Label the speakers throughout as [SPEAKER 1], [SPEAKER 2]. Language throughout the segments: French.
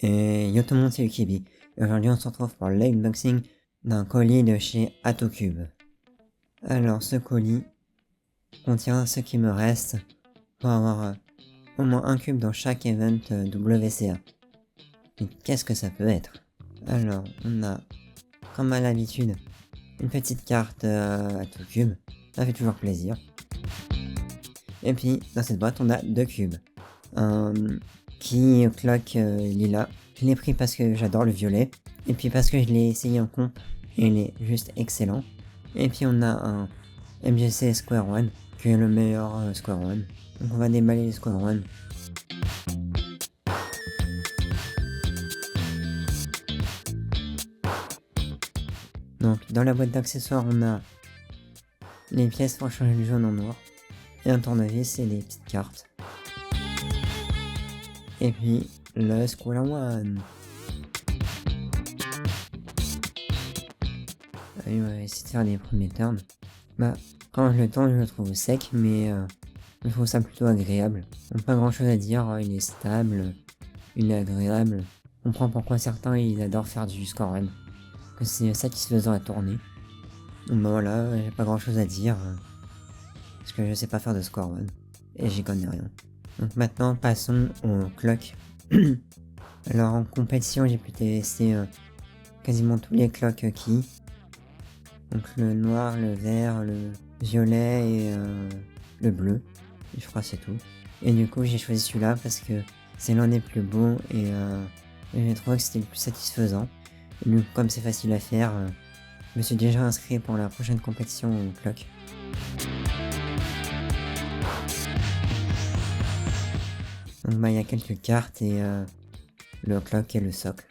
[SPEAKER 1] Et yo tout le monde, c'est Ukibi. Et aujourd'hui on se retrouve pour l'unboxing d'un colis de chez Atocube. Alors ce colis contient ce qui me reste pour avoir au moins un cube dans chaque event WCA. Mais qu'est-ce que ça peut être? Alors on a, comme à l'habitude, une petite carte Atocube, ça fait toujours plaisir. Et puis dans cette boîte on a deux cubes. Un qui cloque lilas. Je l'ai pris parce que j'adore le violet. Et puis parce que je l'ai essayé en comp. Et il est juste excellent. Et puis on a un MGC Square One. Qui est le meilleur Square One. Donc on va déballer les Square One. Donc dans la boîte d'accessoires on a les pièces pour changer le jaune en noir. Et un tournevis et des petites cartes. Et puis le Square One. Allez, on va essayer de faire les premiers turns. Bah, quand je le tends, je le trouve sec, mais je trouve ça plutôt agréable. Donc, pas grand chose à dire, il est stable, il est agréable. On comprend pourquoi certains ils adorent faire du score run. Que c'est satisfaisant à tourner. Donc bah voilà, j'ai pas grand chose à dire. Parce que je sais pas faire de score run. Et j'y connais rien. Donc maintenant, passons au clock. Alors en compétition, j'ai pu tester quasiment tous les clocks qui. Donc le noir, le vert, le violet et le bleu. Et je crois que c'est tout. Et du coup j'ai choisi celui-là parce que c'est l'un des plus beaux et j'ai trouvé que c'était le plus satisfaisant. Et donc comme c'est facile à faire, je me suis déjà inscrit pour la prochaine compétition au clock. Donc bah il y a quelques cartes et le clock et le socle.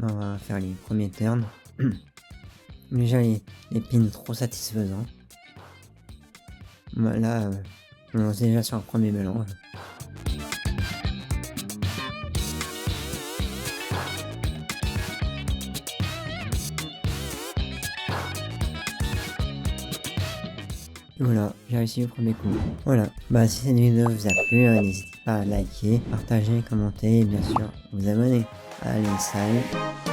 [SPEAKER 1] On va faire les premiers turns. Déjà les pins trop satisfaisants. Là, on lance déjà sur un premier mélange. Voilà, j'ai réussi le premier coup. Voilà, bah si cette vidéo vous a plu, n'hésitez pas à liker, partager, commenter et bien sûr vous abonner. Allez, salut!